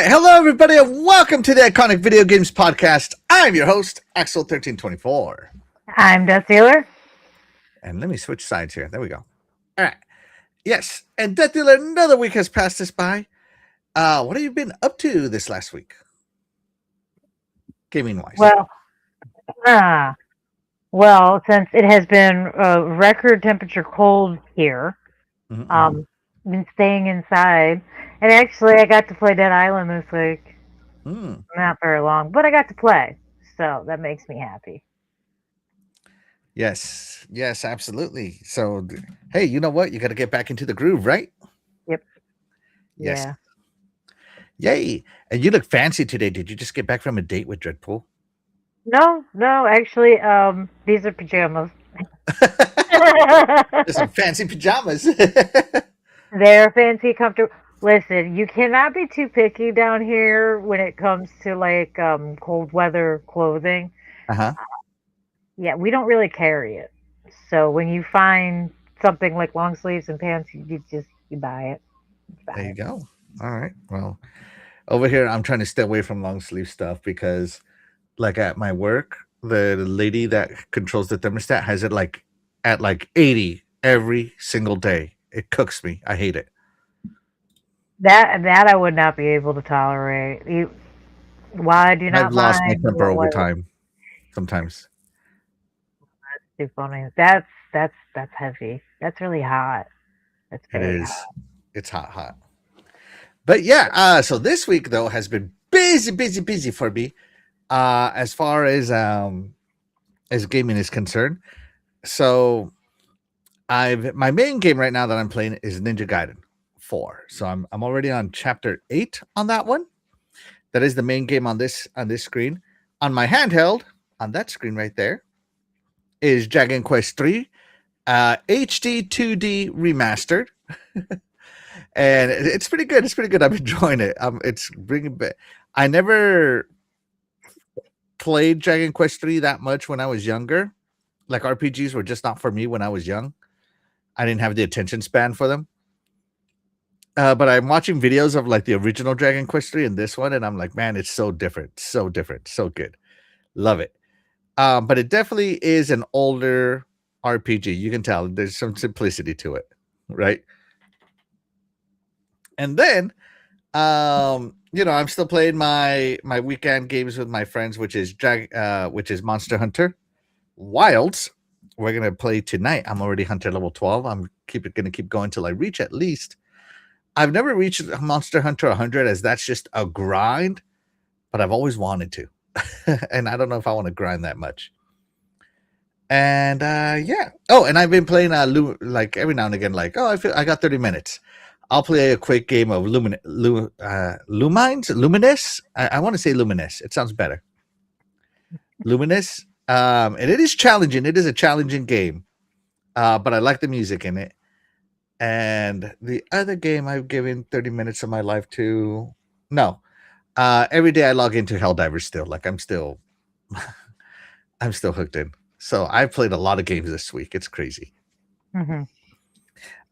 right, hello everybody, and welcome to the Iconic Video Games Podcast. I'm your host, Axel1324. I'm Death Dealer. And let me switch sides here. There we go. All right. Yes, and Death Dealer, another week has passed us by. What have you been up to this last week? Gaming wise. Well, ah, since it has been record temperature cold here, Mm-hmm. um, been staying inside. And actually, I got to play Dead Island this week. Mm. Not very long, but I got to play, so that makes me happy. Yes, absolutely. So, hey, you know what? You got to get back into the groove, right? Yep. Yes. Yeah. Yay. And you look fancy today. Did you just get back from a date with Dreadpool? No, actually, these are pajamas. There's some fancy pajamas. They're fancy, comfortable. Listen, you cannot be too picky down here when it comes to like cold weather clothing. Uh-huh. Yeah, we don't really carry it. So when you find something like long sleeves and pants, you buy it. You There buy you it. go. All right. Well, over here, I'm trying to stay away from long sleeve stuff because, like at my work, the lady that controls the thermostat has it like at like 80 every single day. It cooks me. I hate it. That I would not be able to tolerate. While I do And I've not lost my mind temper over what time sometimes. too funny. That's heavy. That's really hot. That's It very hot. is. It's hot, hot. But yeah, so this week though has been busy for me. As far as gaming is concerned. So my main game right now that I'm playing is Ninja Gaiden 4. So I'm already on chapter 8 on that one. That is the main game on this screen. On my handheld, on that screen right there, is Dragon Quest 3 HD 2D remastered. And it's pretty good. It's pretty good. I'm enjoying it. It's bringing back. I never played Dragon Quest 3 that much when I was younger. Like RPGs were just not for me when I was young. I didn't have the attention span for them. But I'm watching videos of like the original Dragon Quest 3 and this one, and I'm like, man, it's so different, so good. Love it. But it definitely is an older RPG. You can tell there's some simplicity to it, right? And then, I'm still playing my weekend games with my friends, which is Monster Hunter Wilds. We're gonna play tonight. I'm already Hunter level 12. I'm gonna keep going till I reach at least. I've never reached Monster Hunter 100 as that's just a grind, but I've always wanted to. And I don't know if I want to grind that much. And yeah. Oh, and I've been playing like every now and again, like, I feel I got 30 minutes. I'll play a quick game of Luminous. I want to say Luminous. It sounds better. Luminous. And it is challenging. It is a challenging game. But I like the music in it. And the other game I've given 30 minutes of my life to, no. Every day I log into Helldivers still. Like I'm still hooked in. So I've played a lot of games this week. It's crazy. Mm-hmm.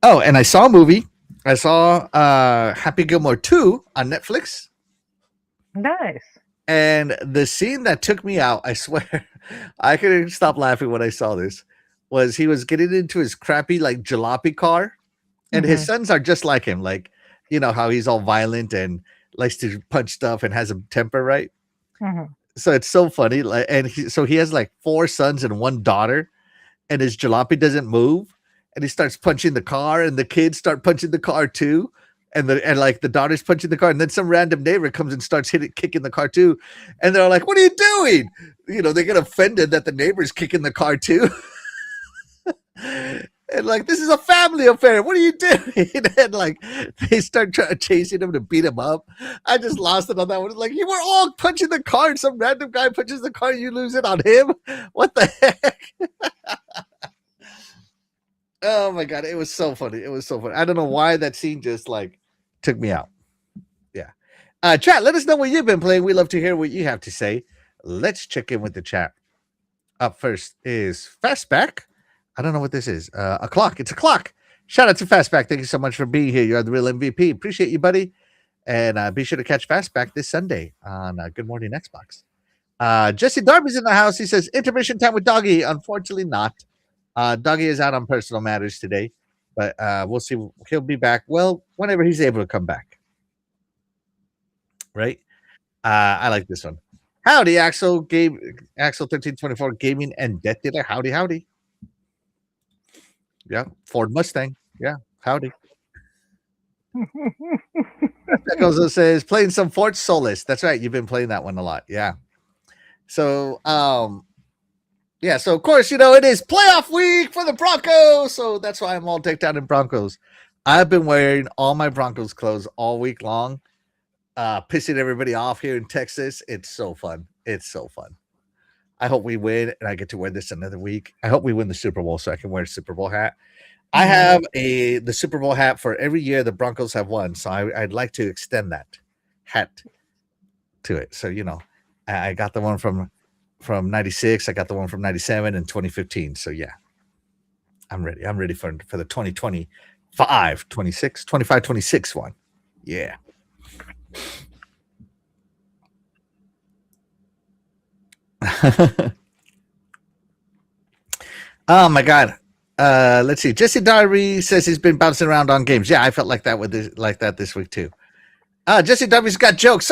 Oh, and I saw a movie. I saw Happy Gilmore 2 on Netflix. Nice. And the scene that took me out, I swear, I couldn't stop laughing when I saw this, was he was getting into his crappy like jalopy car. And his sons are just like him, like, you know, how he's all violent and likes to punch stuff and has a temper, right? Mm-hmm. So it's so funny. Like, and he has like 4 sons and 1 daughter, and his jalopy doesn't move, and he starts punching the car, and the kids start punching the car too, and like the daughter's punching the car, and then some random neighbor comes and starts kicking the car too, and they're like, "What are you doing?" You know, they get offended that the neighbor's kicking the car too. And like, this is a family affair. What are you doing? And like, they start chasing him to beat him up. I just lost it on that one. It's like, you were all punching the car, and some random guy punches the car, and you lose it on him. What the heck? Oh my god, it was so funny. It was so funny. I don't know why that scene just like took me out. Yeah. Chat, let us know what you've been playing. We love to hear what you have to say. Let's check in with the chat. Up first is Fastback. I don't know what this is. A clock. It's a clock. Shout out to Fastback. Thank you so much for being here. You're the real MVP. Appreciate you, buddy. And be sure to catch Fastback this Sunday on Good Morning Xbox. Jesse Darby's in the house. He says, intermission time with Doggy. Unfortunately, not. Doggy is out on personal matters today, but we'll see. He'll be back, well, whenever he's able to come back. Right? I like this one. Howdy, Axel. Axel 1324 Gaming and Death Dealer. Howdy, howdy. Yeah. Ford Mustang. Yeah. Howdy. That also says, playing some Fort Solis. That's right. You've been playing that one a lot. Yeah. So, yeah, so of course, it is playoff week for the Broncos. So that's why I'm all decked out in Broncos. I've been wearing all my Broncos clothes all week long, pissing everybody off here in Texas. It's so fun. It's so fun. I hope we win and I get to wear this another week. I hope we win the Super Bowl so I can wear a Super Bowl hat. I have the Super Bowl hat for every year the Broncos have won. So I'd like to extend that hat to it. So, I got the one from 96. I got the one from 97 and 2015. So yeah, I'm ready. I'm ready for the 2025, 26, 25, 26 one. Yeah. Oh my God. Let's see. Jesse Darby says he's been bouncing around on games. Yeah, I felt like that this week too. Jesse Darby's got jokes.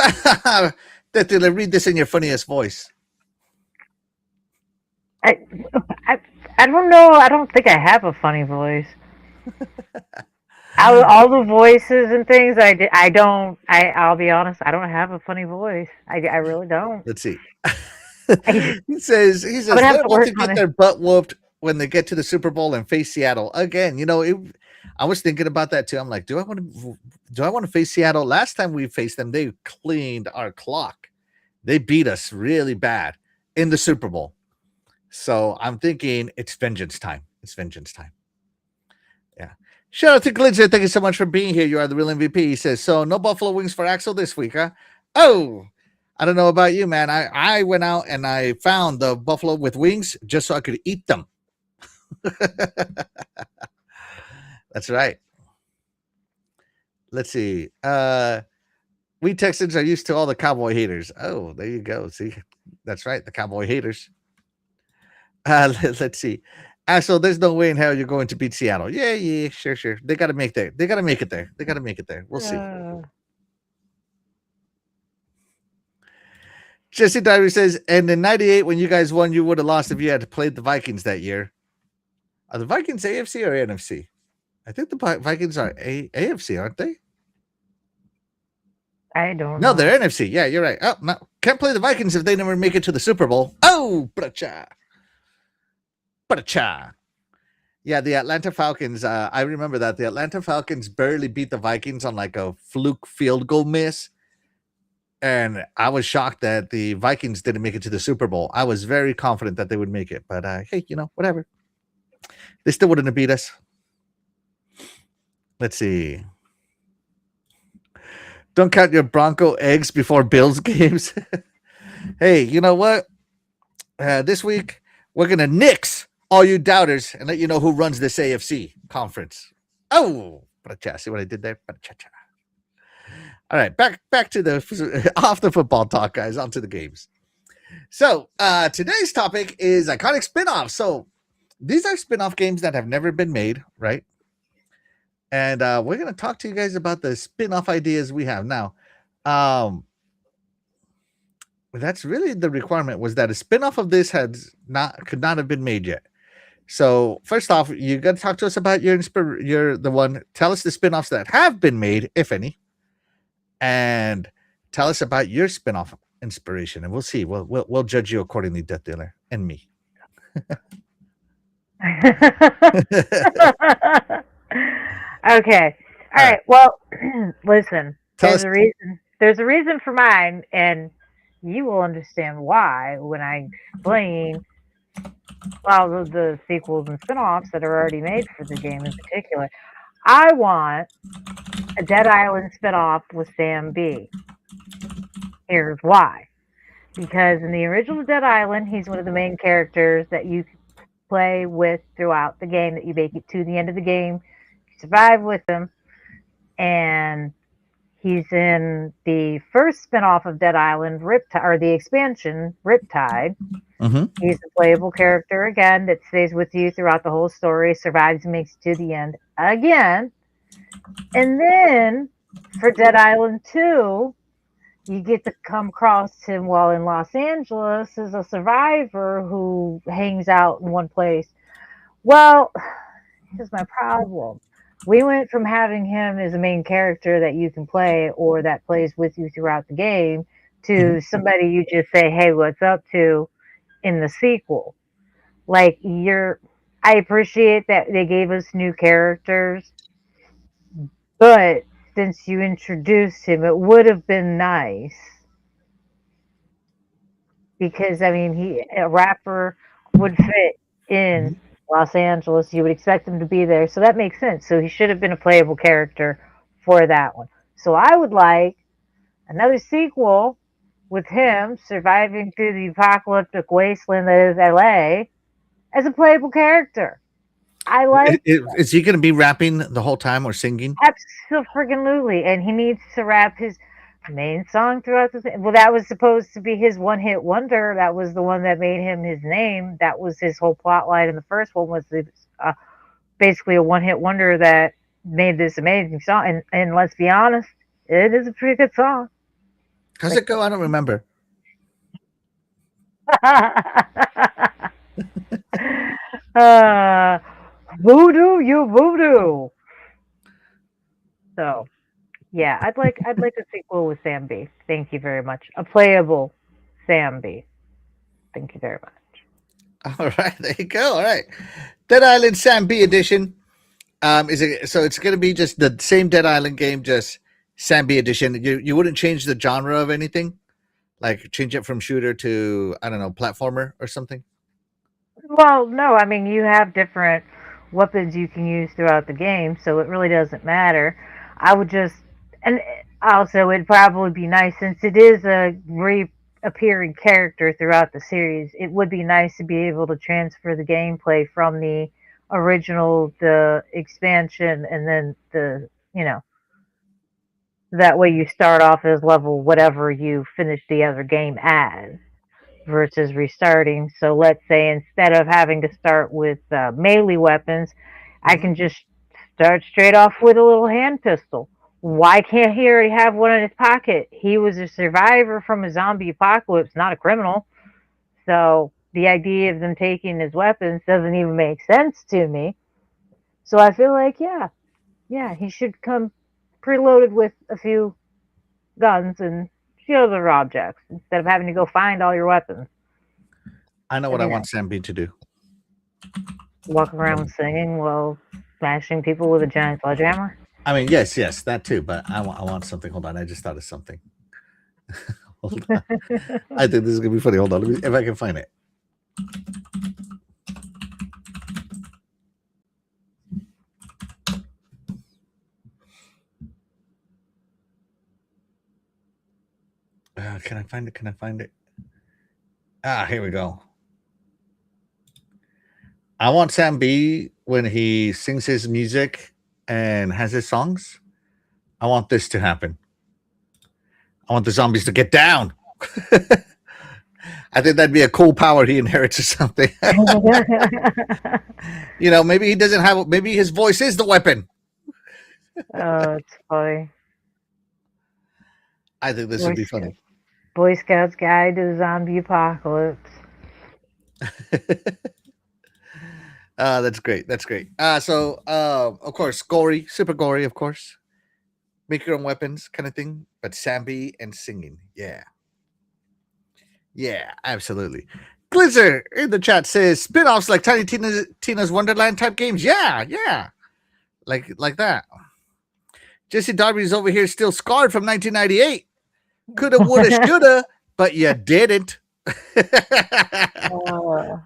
Read this in your funniest voice. I, I don't know. I don't think I have a funny voice. All the voices and things, I don't. I'll be honest. I don't have a funny voice. I really don't. Let's see. I, he says I'm gonna have they're to about work to on get it. their butt whooped when they get to the Super Bowl and face Seattle again. I was thinking about that too. I'm like, do I want to face Seattle? Last time we faced them, they cleaned our clock. They beat us really bad in the Super Bowl. So I'm thinking it's vengeance time. It's vengeance time. Yeah. Shout out to Glitzer. Thank you so much for being here. You are the real MVP. He says, so no Buffalo wings for Axel this week, huh? Oh, I don't know about you, man. I went out and I found the buffalo with wings just so I could eat them. That's right. Let's see. We Texans are used to all the Cowboy haters. Oh, there you go. See, that's right. The Cowboy haters. Let's see. So there's no way in hell you're going to beat Seattle. Yeah, sure. They got to make there. They got to make it there. They got to make it there. We'll see. Jesse Diary says, and in '98 when you guys won, you would have lost if you had played the Vikings that year. Are the Vikings AFC or NFC? I think the Vikings are AFC, aren't they? I don't No, know. they're NFC. Yeah, you're right. Oh, no. Can't play the Vikings if they never make it to the Super Bowl. Oh, bracha. Yeah, the Atlanta Falcons. I remember that. The Atlanta Falcons barely beat the Vikings on like a fluke field goal miss. And I was shocked that the Vikings didn't make it to the Super Bowl. I was very confident that they would make it. But hey, whatever. They still wouldn't have beat us. Let's see. Don't count your Bronco eggs before Bills games. Hey, you know what? This week, we're going to nix all you doubters and let you know who runs this AFC conference. Oh, see what I did there? All right, back to the off the football talk, guys. On to the games. So today's topic is iconic spin-offs. So these are spin-off games that have never been made, right? And we're going to talk to you guys about the spin-off ideas we have now. That's really the requirement, was that a spin-off of this could not have been made yet. So first off, you got to talk to us about tell us the spin-offs that have been made, if any, and tell us about your spin-off inspiration, and we'll see. We'll judge you accordingly, Death Dealer and me. Okay. All right. Well, listen. There's a reason. There's a reason for mine, and you will understand why when I explain all of the sequels and spin-offs that are already made for the game in particular. I want a Dead Island spin-off with Sam B. Here's why. Because in the original Dead Island, he's one of the main characters that you play with throughout the game, that you make it to the end of the game, you survive with him, and He's in the first spinoff of Dead Island, Riptide, or the expansion, Riptide. Mm-hmm. He's a playable character again that stays with you throughout the whole story, survives and makes it to the end again. And then for Dead Island 2, you get to come across him while in Los Angeles as a survivor who hangs out in one place. Well, here's my problem. We went from having him as a main character that you can play or that plays with you throughout the game Mm-hmm. to somebody you just say, hey, what's up to in the sequel. Like, I appreciate that they gave us new characters, but since you introduced him, it would have been nice because I mean, a rapper would fit in Mm-hmm. Los Angeles. You would expect him to be there, so that makes sense. So he should have been a playable character for that one. So I would like another sequel with him surviving through the apocalyptic wasteland that is LA as a playable character. I like Is he going to be rapping the whole time or singing? absolutely, and he needs to rap his main song throughout the thing. Well, that was supposed to be his one-hit wonder. That was the one that made him his name. That was his whole plot line. And the first one was uh, basically a one-hit wonder that made this amazing song. And let's be honest, it is a pretty good song. How's Like, it go? I don't remember. uh, voodoo, you voodoo. So yeah, I'd like a sequel with Sam B. Thank you very much. A playable Sam B. Thank you very much. All right, there you go. All right, Dead Island Sam B edition. Is it so? It's going to be just the same Dead Island game, just Sam B edition. You wouldn't change the genre of anything, like change it from shooter to I don't know platformer or something. Well, no, I mean you have different weapons you can use throughout the game, so it really doesn't matter. I would just, and also it'd probably be nice since it is a reappearing character throughout the series. It would be nice to be able to transfer the gameplay from the original, the expansion, and then that way you start off as level whatever you finish the other game as versus restarting. So let's say instead of having to start with melee weapons, I Mm-hmm. can just start straight off with a little hand pistol. Why can't he already have one in his pocket? He was a survivor from a zombie apocalypse, not a criminal. So the idea of them taking his weapons doesn't even make sense to me. So I feel like, yeah, he should come preloaded with a few guns and few other objects instead of having to go find all your weapons. I know what That'd I be want nice. Sam B to do. Walk around singing while smashing people with a giant sledgehammer. I mean, yes, that too. But I want something. Hold on, I just thought of something. Hold on. I think this is gonna be funny. Hold on, let me if I can find it. Can I find it? Can I find it? Ah, here we go. I want Sam B when he sings his music and has his songs. I want this to happen. I want the zombies to get down. I think that'd be a cool power he inherits or something. Maybe he doesn't have. Maybe his voice is the weapon. Oh, it's funny. I think this would Boy, be funny. Boy Scouts Guide to the Zombie Apocalypse. That's great. That's great. Of course, gory, super gory, of course. Make your own weapons, kind of thing. But Sambi and singing, yeah, absolutely. Glizzer in the chat says spin-offs like Tiny Tina's Wonderland type games. Yeah, like that. Jesse Darby's over here still scarred from 1998. Coulda, woulda, shoulda, but you didn't. uh,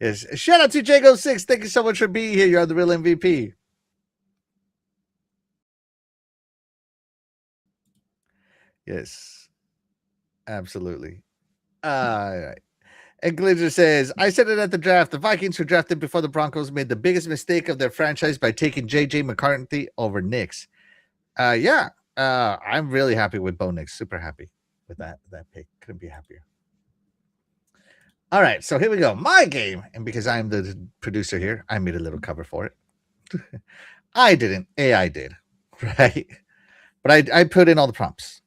Yes. Shout out to Jago6. Thank you so much for being here. You're the real MVP. Yes, absolutely. All right. And Glazer says, I said it at the draft. The Vikings, who drafted before the Broncos, made the biggest mistake of their franchise by taking J.J. McCarthy over Knicks. Yeah, I'm really happy with Bo Nix. Super happy with that pick. Couldn't be happier. All right, so here we go. My game, and because I'm the producer here, I made a little cover for it. I didn't. AI did, right? But I put in all the prompts.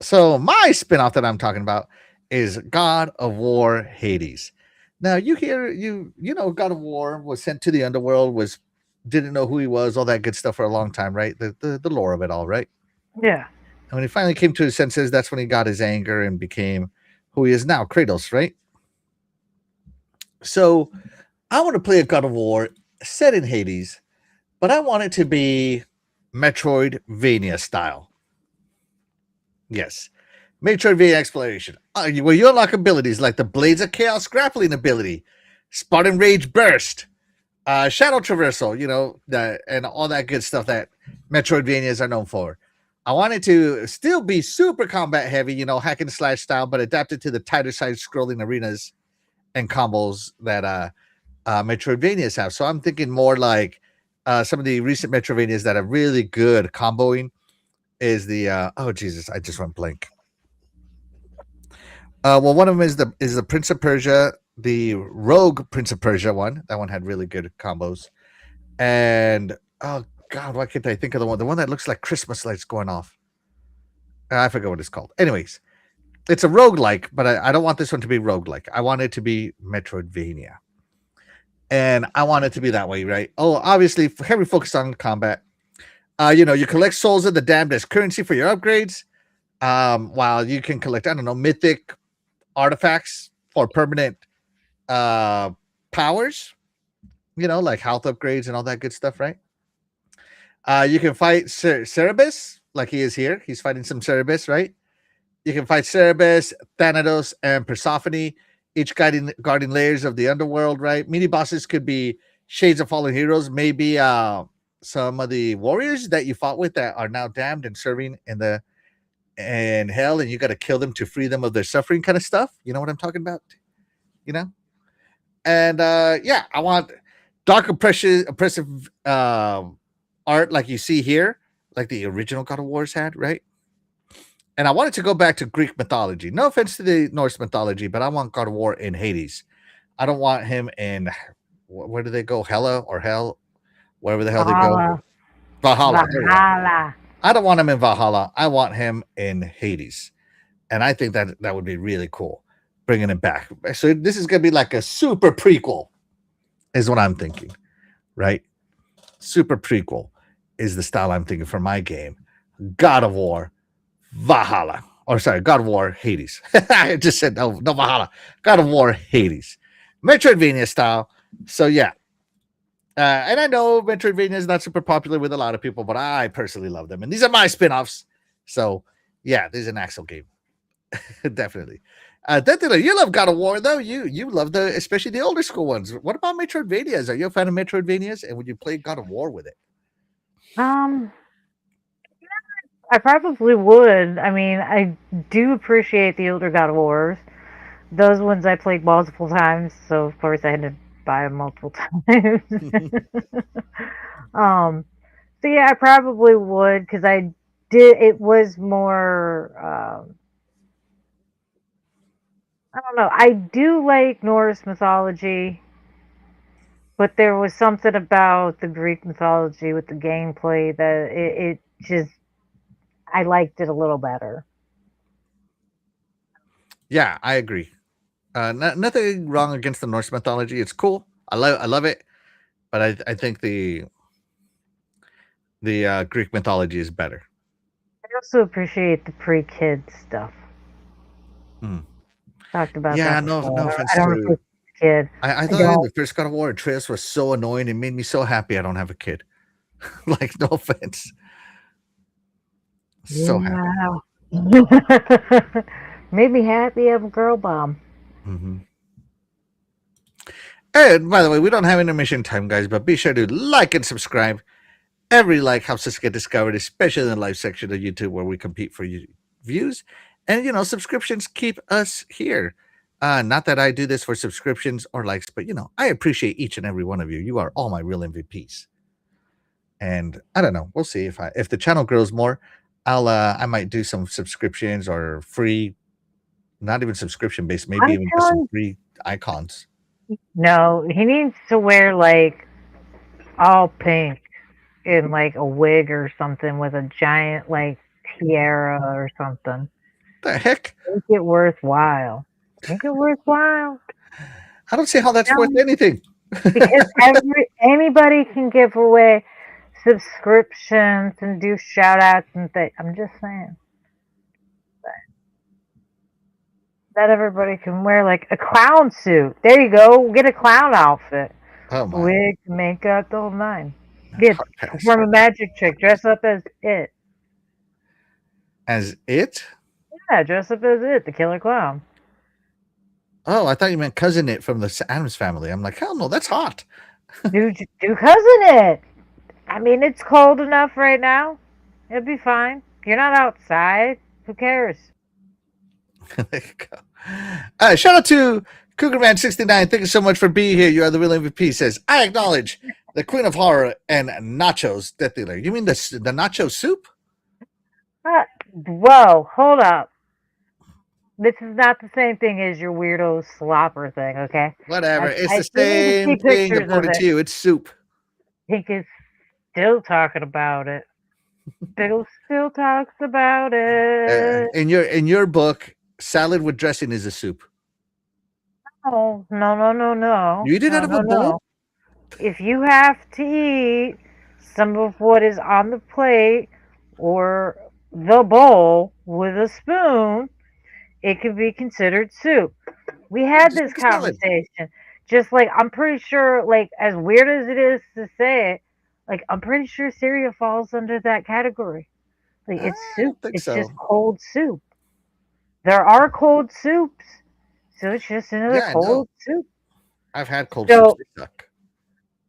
So my spinoff that I'm talking about is God of War Hades. Now you know God of War was sent to the underworld, was didn't know who he was, all that good stuff for a long time, right? The lore of it all, right? Yeah. And when he finally came to his senses, that's when he got his anger and became who he is now, Kratos, right? So I want to play a God of War set in Hades, but I want it to be Metroidvania style. Yes. Metroidvania exploration, where you unlock abilities like the Blades of Chaos grappling ability, Spartan Rage Burst, Shadow Traversal, and all that good stuff that Metroidvanias are known for. I want it to still be super combat heavy, hack and slash style, but adapted to the tighter side scrolling arenas and combos that Metroidvanias have. So I'm thinking more like some of the recent Metroidvanias that are really good comboing is the oh Jesus, I just went blank. Well, one of them is the Prince of Persia, the Rogue Prince of Persia one. That one had really good combos. And oh God, why can't I think of the one? The one that looks like Christmas lights going off. I forget what it's called. Anyways, it's a roguelike, but I don't want this one to be roguelike. I want it to be Metroidvania. And I want it to be that way, right? Oh, obviously, heavy focus on combat. You collect souls of the damned as currency for your upgrades. While you can collect, I don't know, mythic artifacts for permanent powers, like health upgrades and all that good stuff, right? You can fight Cerberus, like he is here. He's fighting some Cerberus, right? You can fight Cerberus, Thanatos, and Persephone, each guarding layers of the underworld, right? Mini bosses could be Shades of Fallen Heroes, maybe some of the warriors that you fought with that are now damned and serving in hell, and you got to kill them to free them of their suffering, kind of stuff. You know what I'm talking about? You know? And yeah, I want dark, oppressive art like you see here, like the original God of Wars had, right? And I wanted to go back to Greek mythology. No offense to the Norse mythology, but I want God of War in Hades. I don't want him in where do they go? Hella or hell, wherever the hell they go. Valhalla. Valhalla. I don't want him in Valhalla. I want him in Hades. And I think that would be really cool, bringing it back. So this is going to be like a super prequel, is what I'm thinking, right? Super prequel is the style I'm thinking for my game. God of War, Valhalla. Or sorry, God of War, Hades. I just said no Valhalla. God of War, Hades. Metroidvania style. So yeah. And I know Metroidvania is not super popular with a lot of people, but I personally love them. And these are my spin-offs. So yeah, this is an Axel game. Definitely. Definitely. You love God of War, though. You love especially the older school ones. What about Metroidvanias? Are you a fan of Metroidvanias? And would you play God of War with it? I probably would. I mean, I do appreciate the older God of Wars. Those ones I played multiple times, so of course I had to buy them multiple times. um, so yeah, I probably would because I did. It was more. I don't know. I do like Norse mythology, but there was something about the Greek mythology with the gameplay that it just I liked it a little better. Yeah, I agree. Nothing wrong against the Norse mythology. It's cool. I love it, but I think the Greek mythology is better. I also appreciate the pre-kid stuff. Hmm. Talked about Yeah, that no before. offense I don't to. appreciate the kid. I I thought in don't. the first God of War, Atreus was so annoying. It made me so happy I don't have a kid. Like, no offense. So happy. Yeah. Made me happy. I'm a girl bomb. Mm-hmm. And by the way, we don't have intermission time, guys, but be sure to like and subscribe. Every like helps us get discovered, especially in the live section of YouTube where we compete for views. And, subscriptions keep us here. Not that I do this for subscriptions or likes, but I appreciate each and every one of you. You are all my real MVPs. And I don't know. We'll see if the channel grows more. I might do some subscriptions or free, not even subscription based, maybe I'm even just some telling free icons. no, he needs to wear like all pink in like a wig or something with a giant like tiara or something. The heck? Make it worthwhile. Make it worthwhile. I don't see how that's worth No, anything. because anybody can give away subscriptions and do shout outs and things. I'm just saying. Not everybody can wear like a clown suit. There you go. Get a clown outfit. Oh my. Wig, makeup, the whole nine. Get Hard pass. perform a magic trick. Dress up as it. As it? Yeah, dress up as it, the killer clown. Oh, I thought you meant cousin it from the Adams family. I'm like, hell no, that's hot. Do cousin it. I mean, it's cold enough right now. It'll be fine. You're not outside. Who cares? There you go. Shout out to Cougarman69. Thank you so much for being here. You are the real MVP. Says, I acknowledge the Queen of Horror and Nachos Death Dealer. You mean the nacho soup? Whoa, hold up. This is not the same thing as your weirdo slopper thing, okay? Whatever. It's I the still need to see same thing pictures of according to it. you. It's soup. Pink is still talking about it. Bill still talks about it. In your book, salad with dressing is a soup. No, no, no, no, no, You eat it no, out of a no, bowl? no. If you have to eat some of what is on the plate or the bowl with a spoon, it could be considered soup. We had Just this make a salad. conversation. Just like I'm pretty sure, like as weird as it is to say it, like I'm pretty sure cereal falls under that category. Like I it's soup. don't think It's just so. cold soup. There are cold soups, so it's just another Yeah, I know. cold soup. I've had cold soups. So They suck.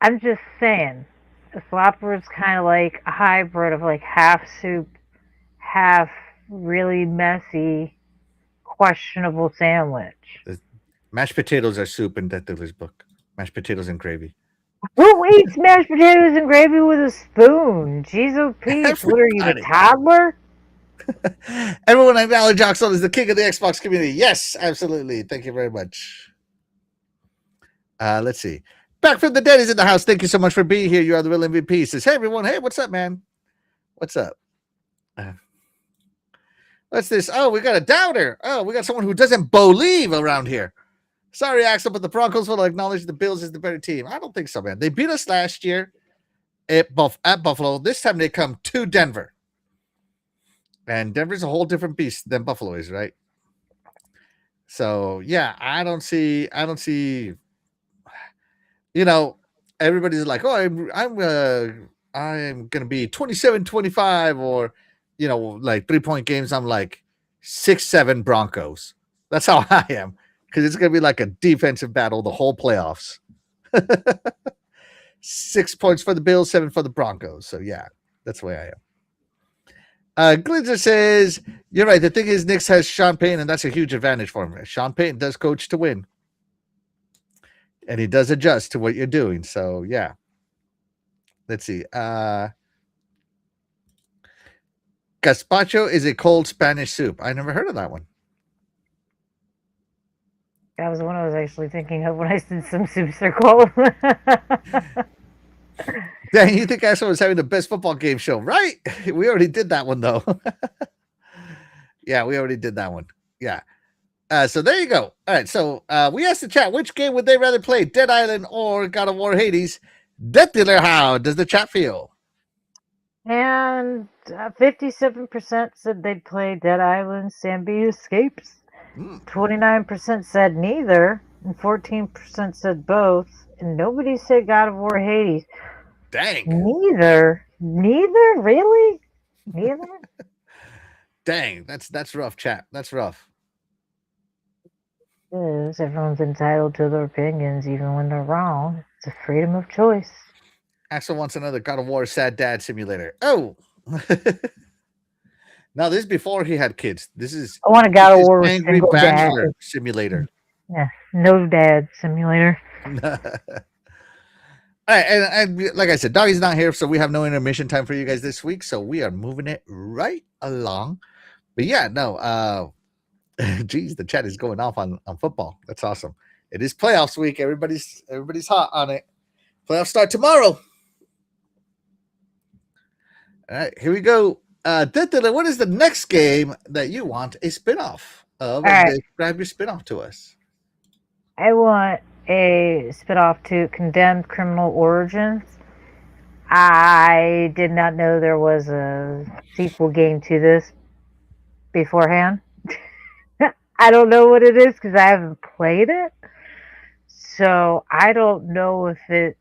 I'm just saying, a slopper is kind of like a hybrid of like half soup, half really messy, questionable sandwich. Mashed potatoes are soup in Death Dealer's book. Mashed potatoes and gravy. Who eats mashed potatoes and gravy with a spoon? Jeez, oh Pete's, what are you, a Everybody. toddler? Everyone acknowledge Oxel is the king of the Xbox community. Yes, absolutely. Thank you very much. Let's see. Back from the dead is in the house. Thank you so much for being here. You are the real MVP. Says, hey everyone. Hey, what's up, man? What's up? What's this? Oh, we got a doubter. Oh, we got someone who doesn't believe around here. Sorry, Axel, but the Broncos will acknowledge the Bills is the better team. I don't think so, man. They beat us last year at Buffalo. This time they come to Denver. And Denver's a whole different beast than Buffalo is, right? So yeah, I don't see, everybody's like, oh, I'm gonna be 27-25 or like 3-point games. I'm like 6-7 Broncos. That's how I am. Because it's gonna be like a defensive battle the whole playoffs. 6 points for the Bills, 7 for the Broncos. So yeah, that's the way I am. Glitzer says, you're right. The thing is, Knicks has Sean Payton, and that's a huge advantage for him. Sean Payton does coach to win. And he does adjust to what you're doing. So, yeah. Let's see. Gazpacho is a cold Spanish soup. I never heard of that one. That was the one I was actually thinking of when I said some soups are cold. Dang, you think Axel was having the best football game show, right? We already did that one, though. Yeah, we already did that one. Yeah. So there you go. All right. So we asked the chat, which game would they rather play, Dead Island or God of War Hades? Death Dealer, how does the chat feel? And 57% said they'd play Dead Island Sanby Escapes. 29% said neither, and 14% said both, and nobody said God of War Hades. Dang. Neither? Really? Neither? Dang, that's rough, chat. That's rough. Yes, everyone's entitled to their opinions, even when they're wrong. It's a freedom of choice. Axel wants another God of War Sad Dad Simulator. Oh. Now, this is before he had kids. This is I want a God of War Angry single dad. Bachelor Simulator. Yeah, no dad simulator. All right, and like I said, Doggy's not here, so we have no intermission time for you guys this week. So we are moving it right along. But yeah, no, geez, the chat is going off on football. That's awesome. It is playoffs week. Everybody's hot on it. Playoffs start tomorrow. All right, here we go. What is the next game that you want a spinoff of, All and right, describe your spinoff to us? I want a spinoff to Condemned Criminal Origins. I did not know there was a sequel game to this beforehand. I don't know what it is because I haven't played it. So I don't know if it's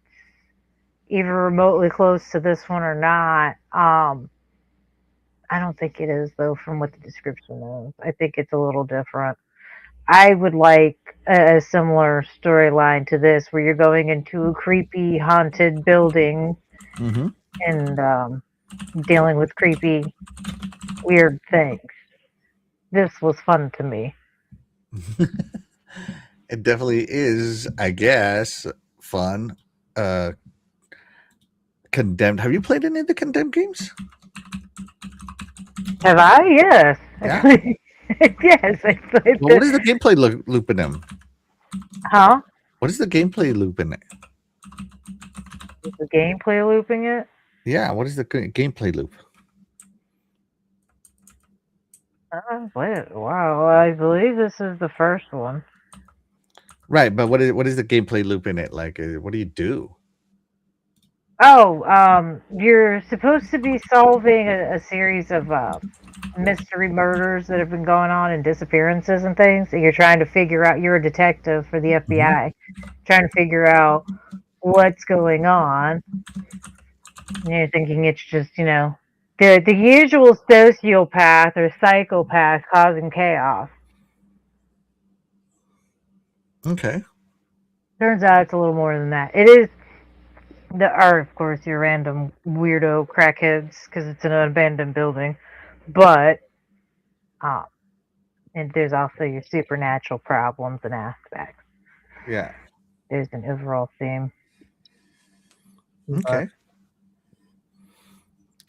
even remotely close to this one or not. I don't think it is though, from what the description is. I think it's a little different. I would like a similar storyline to this, where you're going into a creepy haunted building Mm-hmm. and dealing with creepy, weird things. This was fun to me. It definitely is, I guess, fun. Uh, Condemned. Have you played any of the Condemned games? Have I? Yes. Yeah. Yes, I played Well, the. what is the gameplay loop in them? Huh? What is the gameplay loop in it? Is the gameplay looping it? Yeah, what is the gameplay loop? Wait, wow, I believe this is the first one. Right, but what is the gameplay loop in it? Like, what do you do? Oh, you're supposed to be solving a series of mystery murders that have been going on and disappearances and things. And you're trying to figure out. You're a detective for the Mm-hmm. FBI, trying to figure out what's going on. And you're thinking it's just the usual sociopath or psychopath causing chaos. Okay. Turns out it's a little more than that. It is are of course your random weirdo crackheads because it's an abandoned building, but um, and there's also your supernatural problems and aspects. Yeah. There's an overall theme. But Okay.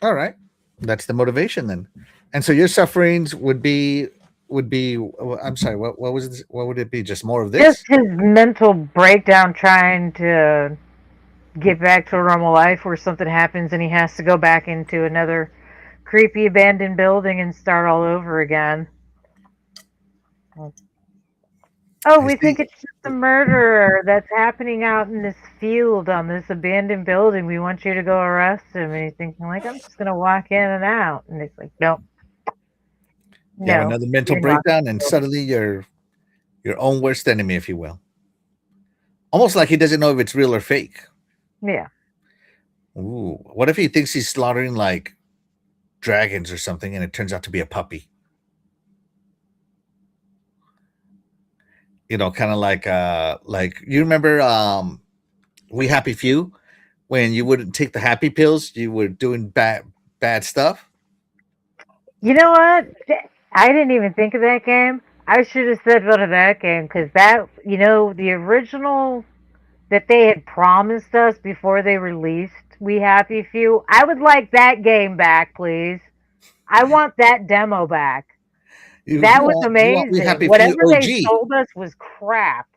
All right. That's the motivation then. And so your sufferings would be. I'm sorry. What was this, what would it be? Just more of just this? his mental breakdown trying to get back to a normal life where something happens and he has to go back into another creepy abandoned building and start all over again. Oh, I we think see. it's just a murderer that's happening out in this field on this abandoned building. We want you to go arrest him. And he's thinking, like, I'm just going to walk in and out. And it's like, no, You have no, another mental you're not. breakdown, and suddenly you're your own worst enemy, if you will. Almost like he doesn't know if it's real or fake. Yeah. Ooh, what if he thinks he's slaughtering like dragons or something, and it turns out to be a puppy? Kind of like you remember We Happy Few, when you wouldn't take the happy pills, you were doing bad stuff. You know what? I didn't even think of that game. I should have said go to that game because the original that they had promised us before they released We Happy Few. I would like that game back, please. I want that demo back. You That you was want you want We amazing. Happy Few Whatever they OG. sold us was crap.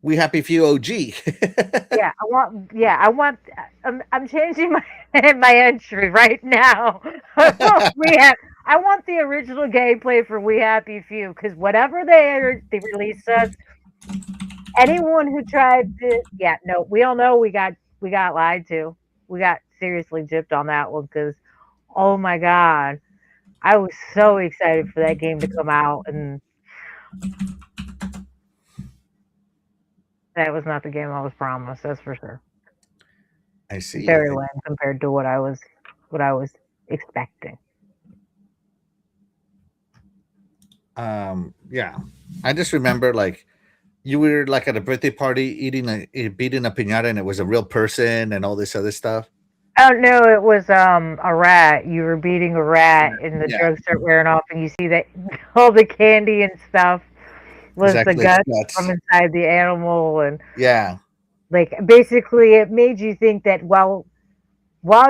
We Happy Few OG. Yeah, I want. I'm changing my my entry right now. we have. I want the original gameplay for We Happy Few because whatever they released us, anyone who tried to, yeah, no, we all know we got lied to. We got seriously gypped on that one because, oh my god, I was so excited for that game to come out, and that was not the game I was promised. That's for sure. I see. Very lame compared to what I was expecting. Yeah, I just remember like you were like at a birthday party beating a piñata, and it was a real person and all this other stuff. Oh no, it was a rat. You were beating a rat, and the Yeah. drugs start wearing off, and you see that all the candy and stuff was the Exactly, its guts from guts. inside the animal, and Yeah, like basically it made you think that while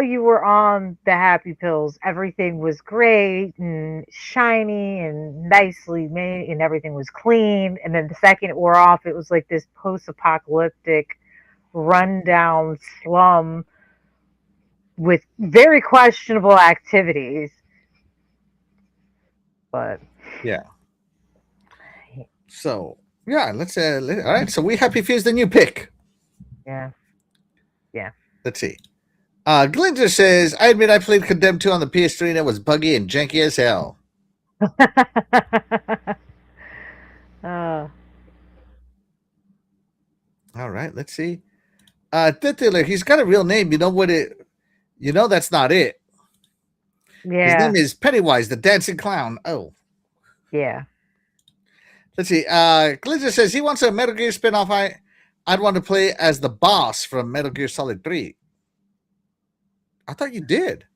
you were on the happy pills, everything was great and shiny and nicely made, and everything was clean. And then the second it wore off, it was like this post-apocalyptic, rundown slum with very questionable activities. But yeah. So yeah, all right. So we happy few is the new pick. yeah, yeah. Let's see. Glinter says, I admit I played Condemned 2 on the PS3 and it was buggy and janky as hell. uh, All right, let's see. Titular, he's got a real name. You know what it? You know that's not it. His yeah, name is Pennywise, the dancing clown. Oh, yeah. let's see. Glinter says he wants a Metal Gear spinoff. I'd want to play as the boss from Metal Gear Solid 3. I thought you did.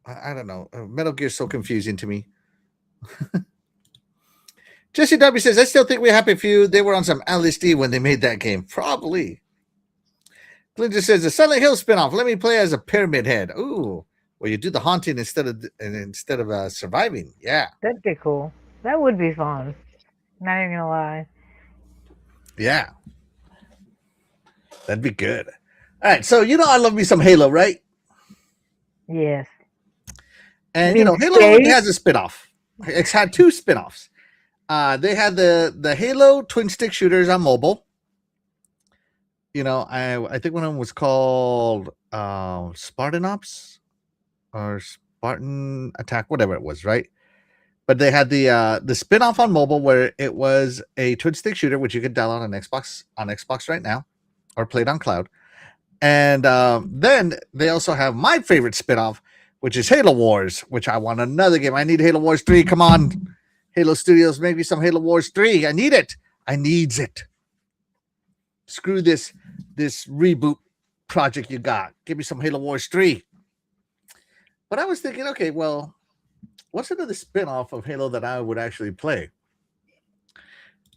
I don't know. Metal Gear's so confusing to me. Jesse W says, I still think we're happy few. They were on some LSD when they made that game. Probably. Glinter says, the Silent Hill spinoff. Let me play as a pyramid head. Ooh. Well, you do the haunting instead of surviving. Yeah. That'd be cool. That would be fun. Not even gonna lie. Yeah. That'd be good. All right. So, I love me some Halo, right? Yes. And, You mean Halo already space? has a spinoff. It's had two spinoffs. They had the Halo twin stick shooters on mobile. I think one of them was called Spartan Ops or Spartan Attack, whatever it was, right? But they had the spin-off on mobile where it was a twin stick shooter, which you could download on Xbox right now, or played on cloud. And then they also have my favorite spin-off, which is Halo Wars, which I want another game. I need Halo Wars 3. Come on, Halo Studios, make me some Halo Wars 3. I need it. I needs it. Screw this reboot project you got. Give me some Halo Wars 3. But I was thinking, okay, well, what's another spin-off of Halo that I would actually play?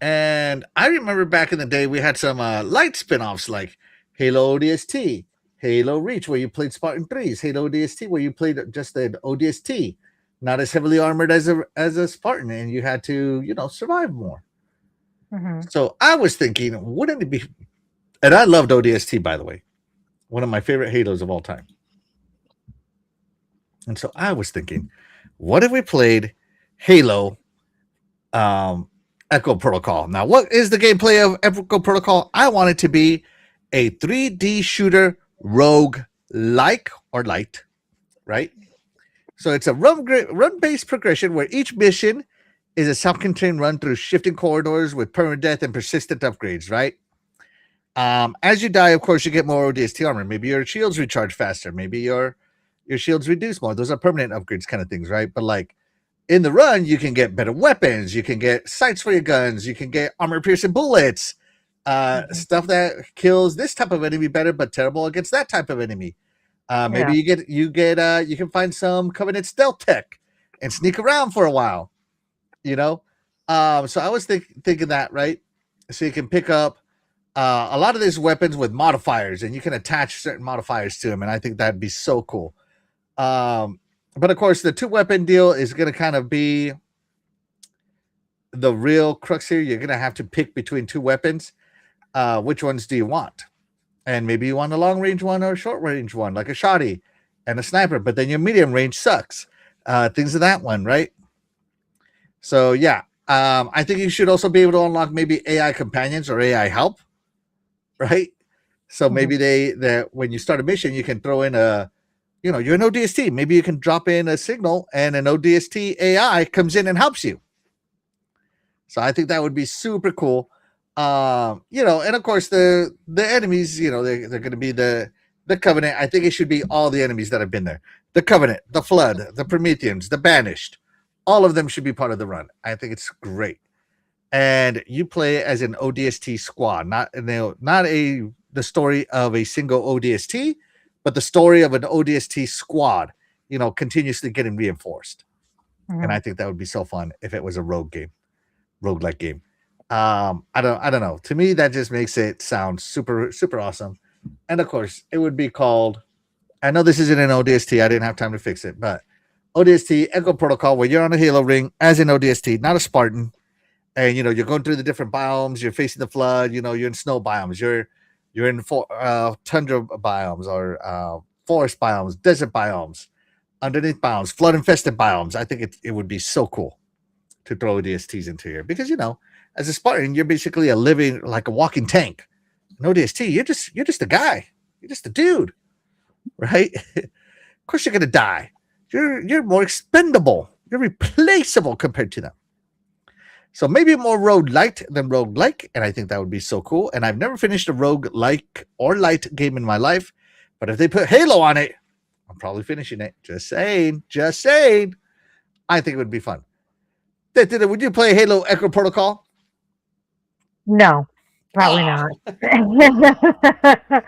And I remember back in the day we had some light spin-offs like Halo ODST, Halo Reach, where you played Spartan 3s, Halo ODST, where you played just an ODST, not as heavily armored as a Spartan, and you had to, survive more. Mm-hmm. So I was thinking, wouldn't it be, and I loved ODST, by the way, one of my favorite Halos of all time. And so I was thinking, what if we played Halo Echo Protocol? Now, what is the gameplay of Echo Protocol? I want it to be a 3D shooter rogue like or light, right? So it's a run-based progression where each mission is a self-contained run through shifting corridors with permadeath and persistent upgrades, right? As you die, of course, you get more ODST armor. Maybe your shields recharge faster. Maybe your shields reduce more. Those are permanent upgrades kind of things, right? But like in the run, you can get better weapons. You can get sights for your guns. You can get armor-piercing bullets. Stuff that kills this type of enemy better, but terrible against that type of enemy. Maybe you can find some Covenant stealth tech and sneak around for a while. So I was thinking that, right? So you can pick up a lot of these weapons with modifiers, and you can attach certain modifiers to them, and I think that'd be so cool. But of course, the 2-weapon deal is going to kind of be the real crux here. You're going to have to pick between 2 weapons. Which ones do you want? And maybe you want a long range one or a short range one, like a shotty and a sniper, but then your medium range sucks. Things of that one, right? So yeah, I think you should also be able to unlock maybe AI companions or AI help, right? So maybe that when you start a mission, you can throw in you're an ODST. Maybe you can drop in a signal and an ODST AI comes in and helps you. So I think that would be super cool. And of course the enemies, they're going to be the Covenant. I think it should be all the enemies that have been there. The Covenant, the Flood, the Prometheans, the Banished. All of them should be part of the run. I think it's great. And you play as an ODST squad, not the story of a single ODST, but the story of an ODST squad, continuously getting reinforced. and Mhm. I think that would be so fun if it was a roguelike game. I don't know. To me, that just makes it sound super awesome. And of course, it would be called. I know this isn't an ODST. I didn't have time to fix it, but ODST Echo Protocol, where you're on a Halo ring as an ODST, not a Spartan, and you're going through the different biomes. You're facing the flood. You're in snow biomes. You're in tundra biomes or forest biomes, desert biomes, underneath biomes, flood infested biomes. I think it would be so cool to throw ODSTs into here because as a Spartan, you're basically a living like a walking tank. An ODST, you're just a guy. You're just a dude, right? Of course, you're gonna die. You're more expendable. You're replaceable compared to them. So maybe more rogue light than rogue like, and I think that would be so cool. And I've never finished a rogue like or light game in my life, but if they put Halo on it, I'm probably finishing it. Just saying, just saying. I think it would be fun. Would you play Halo Echo Protocol? No, probably not. Oh,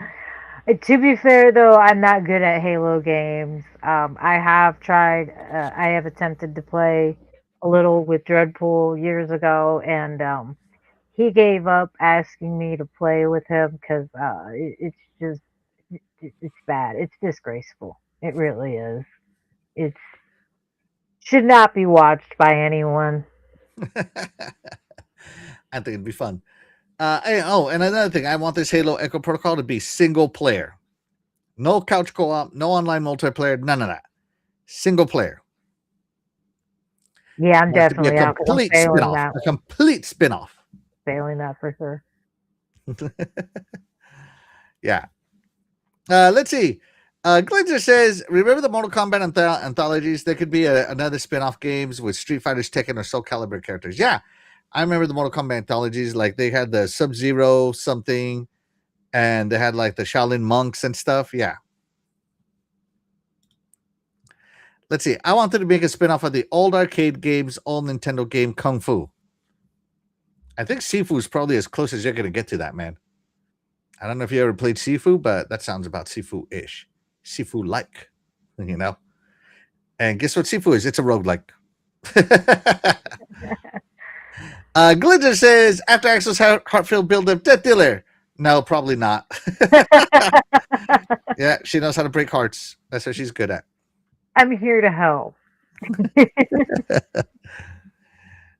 To be fair, though, I'm not good at Halo games. I have tried, I have attempted to play a little with Dreadpool years ago, and he gave up asking me to play with him because it's just, it's bad. It's disgraceful. It really is. It should not be watched by anyone. I think it'd be fun. And another thing, I want this Halo Echo Protocol to be single player. No couch co-op, no online multiplayer, none of that. Single player. Yeah, I'm It has to be a definitely out because I'm complete spin-off. A complete spin-off. failing that for sure. Yeah. Let's see. Glinzer says, remember the Mortal Kombat anthologies? There could be another spin-off games with Street Fighters, Tekken, or Soul Calibur characters. Yeah. I remember the Mortal Kombat anthologies. Like they had the Sub-Zero something, and they had like the Shaolin monks and stuff. Yeah. Let's see. I wanted to make a spin-off of the old arcade games, old Nintendo game Kung Fu. I think Sifu is probably as close as you're gonna get to that, man. I don't know if you ever played Sifu, but that sounds about Sifu-ish. Sifu-like, you know? And guess what Sifu is? It's a roguelike. Glitter says, after Axel's heartfelt build-up, Death Dealer. No, probably not. Yeah, she knows how to break hearts. That's what she's good at. I'm here to help.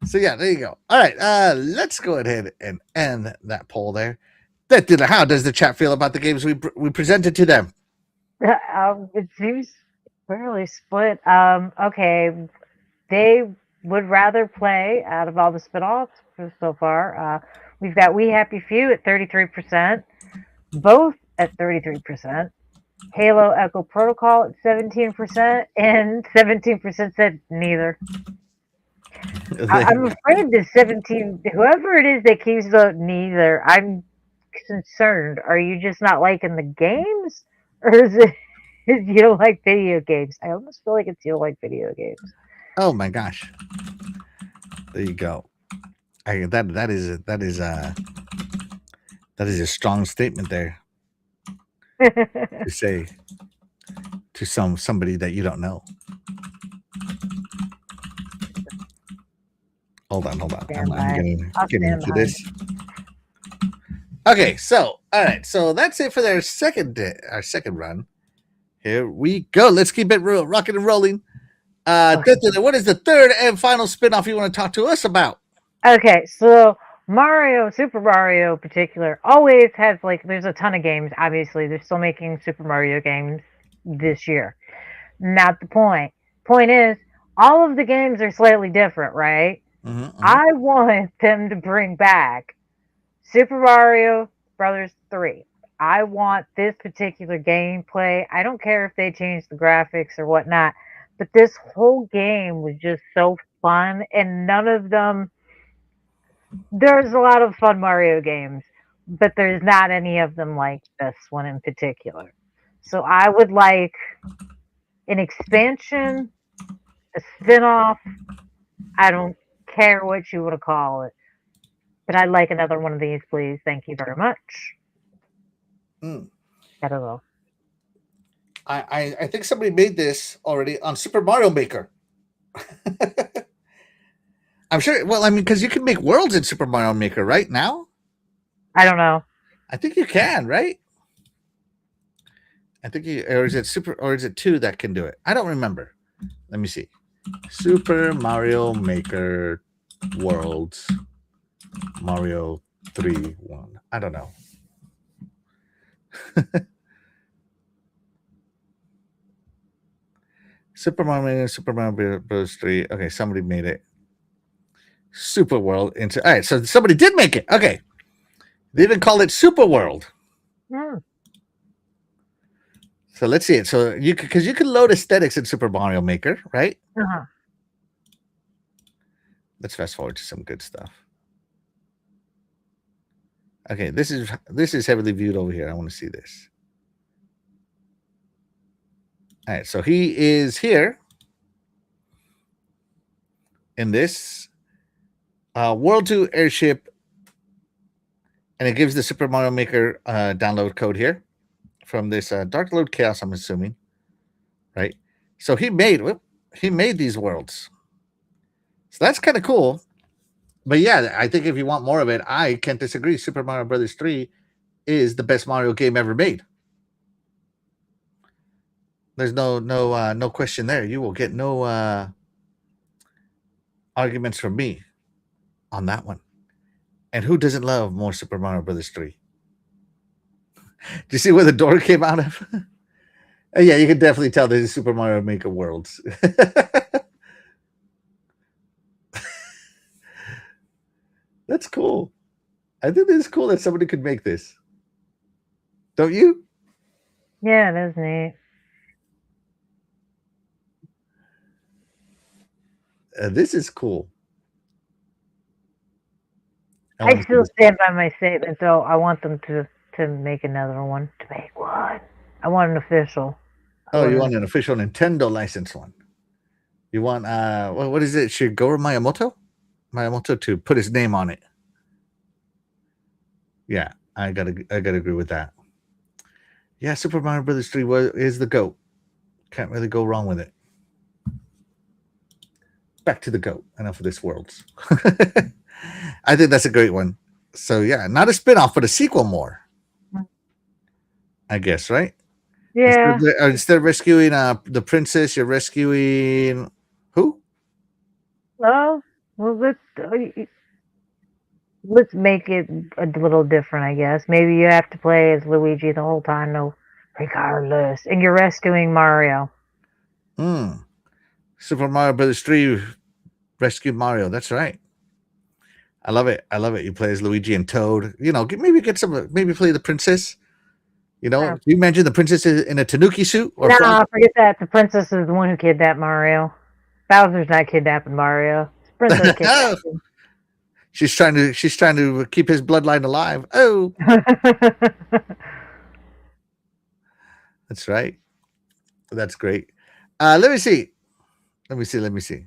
So yeah, there you go. All right, let's go ahead and end that poll there. Death Dealer, how does the chat feel about the games we presented to them? It seems fairly split. Okay, they would rather play out of all the spinoffs so far. We've got We Happy Few at 33%, both at 33%, Halo Echo Protocol at 17%, and 17% said neither. I'm afraid the 17, whoever it is that keeps voting neither, I'm concerned. Are you just not liking the games? Or is it you don't like video games? I almost feel like it's you don't like video games. Oh my gosh. There you go. That is a strong statement there to say to somebody that you don't know. Hold on. I'm getting into this. Okay, so all right, so that's it for our second run. Here we go. Let's keep it real, rocking and rolling. Okay. What is the third and final spinoff you want to talk to us about? Okay, so Mario, Super Mario in particular, always has like there's a ton of games. Obviously, they're still making Super Mario games this year. Not the point. Point is, all of the games are slightly different, right? I want them to bring back Super Mario Brothers 3. I want this particular gameplay. I don't care if they change the graphics or whatnot, but this whole game was just so fun, and none of them. There's a lot of fun Mario games, but there's not any of them like this one in particular. So I would like an expansion, a spin-off. I don't care what you want to call it, but I'd like another one of these, please. Thank you very much. That is all. I think somebody made this already on Super Mario Maker. I'm sure. Well, I mean, because you can make worlds in Super Mario Maker right now. I don't know. I think you can, right? I think you, or is it Super, or is it two that can do it? I don't remember. Let me see. Super Mario Maker Worlds Mario 3.1. I don't know. Super Mario Maker, Super Mario Bros. 3. Okay, somebody made it. Super World into. All right, so somebody did make it. Okay, they even call it Super World. Hmm. So let's see it. So you because you can load aesthetics in Super Mario Maker, right? Uh-huh. Let's fast forward to some good stuff. Okay, this is heavily viewed over here. I want to see this. All right, so he is here in this World 2 airship, and it gives the Super Mario Maker download code here from this Dark Lord Chaos, I'm assuming, right? So he made these worlds. So that's kind of cool. But yeah, I think if you want more of it, I can't disagree. Super Mario Brothers 3 is the best Mario game ever made. There's no question there. You will get no arguments from me on that one. And who doesn't love more Super Mario Brothers 3? Do you see where the door came out of? Yeah, you can definitely tell this is Super Mario Maker Worlds. That's cool. I think it's cool that somebody could make this. Don't you? Yeah, that's neat. This is cool. I still stand by my statement, though. I want them to make another one. To make one. I want an official. Oh, you want an official Nintendo license one? You want what is it? Shigeru Miyamoto? Miyamoto to put his name on it. Yeah, I gotta agree with that. Yeah, Super Mario Brothers 3 is the GOAT. Can't really go wrong with it. Back to the GOAT. Enough of this worlds. I think that's a great one. So yeah, not a spin-off, but a sequel more. I guess, right? Yeah. Instead of rescuing the princess, you're rescuing who? Well, let's make it a little different, I guess. Maybe you have to play as Luigi the whole time, no, regardless, and you're rescuing Mario. Super Mario Brothers 3 Rescue Mario. That's right. I love it. I love it. You play as Luigi and Toad. You know, maybe get some. Maybe play the princess. You know, can you imagine the princess in a Tanuki suit? Or no, forget that. The princess is the one who kidnapped Mario. Bowser's not kidnapping Mario. It's princess kidnapped him. She's trying to keep his bloodline alive. Oh, that's right. That's great. Let me see. Let me see.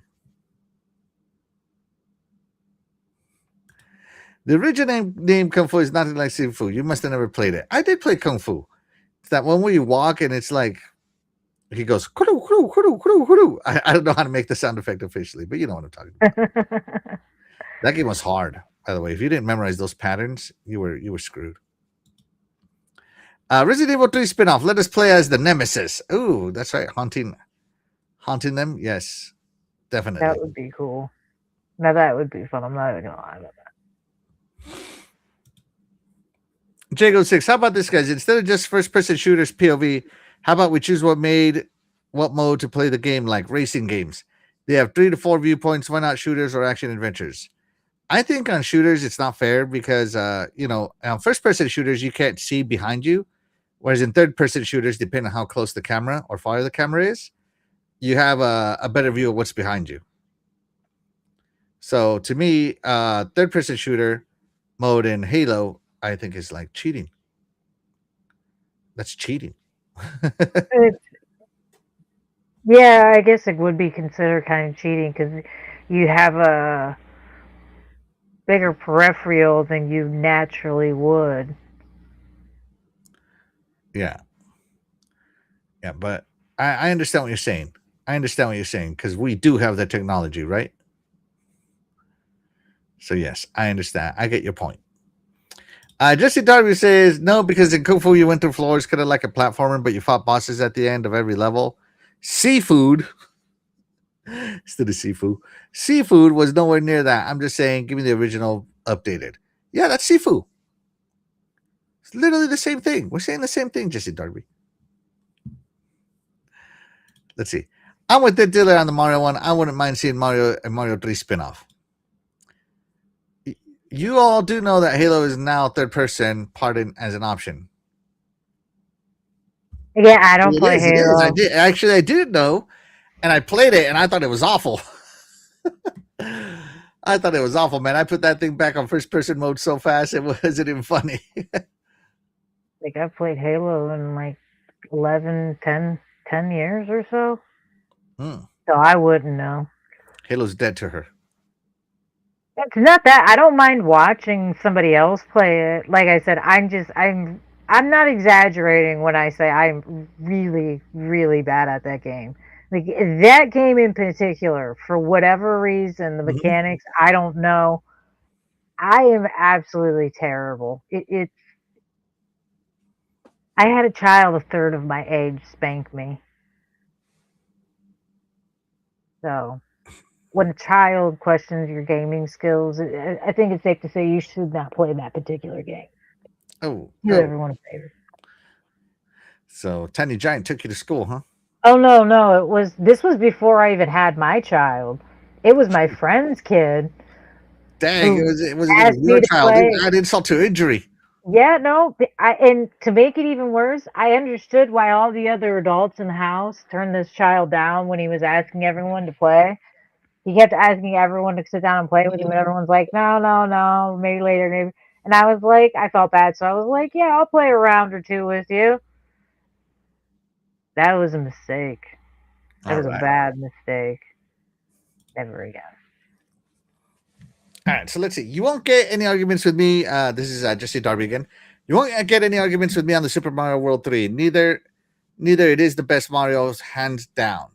The original name Kung Fu is nothing like Sifu. You must have never played it. I did play Kung Fu. It's that one where you walk and it's like he goes, "Kudu, kudu, kudu, kudu, kudu." I don't know how to make the sound effect officially, but you know what I'm talking about. That game was hard, by the way. If you didn't memorize those patterns, you were screwed. Resident Evil 3 spin-off. Let us play as the Nemesis. Ooh, that's right. Haunting them. Yes, definitely. That would be cool. Now that would be fun. I'm not even gonna lie about that. Jago6, how about this, guys? Instead of just first-person shooters POV, how about we choose what mode to play the game, like racing games? They have 3 to 4 viewpoints. Why not shooters or action adventures? I think on shooters it's not fair because on first-person shooters you can't see behind you, whereas in third-person shooters, depending on how close the camera or far the camera is, you have a better view of what's behind you. So to me, third-person shooter mode in Halo, I think is like cheating. That's cheating. Yeah, I guess it would be considered kind of cheating because you have a bigger peripheral than you naturally would. Yeah, but I understand what you're saying. I understand what you're saying because we do have the technology, right? So yes, I understand. I get your point. Jesse Darby says no because in Kung Fu you went through floors, kind of like a platformer, but you fought bosses at the end of every level. Seafood, instead of seafood, seafood was nowhere near that. I'm just saying, give me the original updated. Yeah, that's seafood. It's literally the same thing. We're saying the same thing, Jesse Darby. Let's see. I'm with the dealer on the Mario one. I wouldn't mind seeing Mario and Mario 3 spin-off. You all do know that Halo is now third person pardon as an option. Yeah, I don't It play is. It is. Halo. I did know, and I played it, and I thought it was awful. I thought it was awful, man. I put that thing back on first person mode so fast it wasn't even funny. Like I've played Halo in like 11, 10 years or so. So I wouldn't know. Halo's dead to her. It's not that I don't mind watching somebody else play it. Like I said, I'm not exaggerating when I say I'm really, really bad at that game. Like that game in particular, for whatever reason, the mechanics, I don't know. I am absolutely terrible. It's I had a child a third of my age spank me. So when a child questions your gaming skills, I think it's safe to say you should not play that particular game. Do everyone a favor. So Tiny Giant took you to school, huh? Oh no, this was before I even had my child. It was my friend's kid. Dang, it wasn't even Asked your me to child. play. Add insult to injury. Yeah, no, and to make it even worse, I understood why all the other adults in the house turned this child down when he was asking everyone to play. He kept asking everyone to sit down and play with him, and everyone's like, no, no, no, maybe later, maybe. And I was like, I felt bad, so I was like, yeah, I'll play a round or two with you. That was a mistake. That was a bad mistake. Never again. All right, so let's see. You won't get any arguments with me. This is Jesse Darby again. You won't get any arguments with me on the Super Mario World 3. Neither it is the best Mario's, hands down.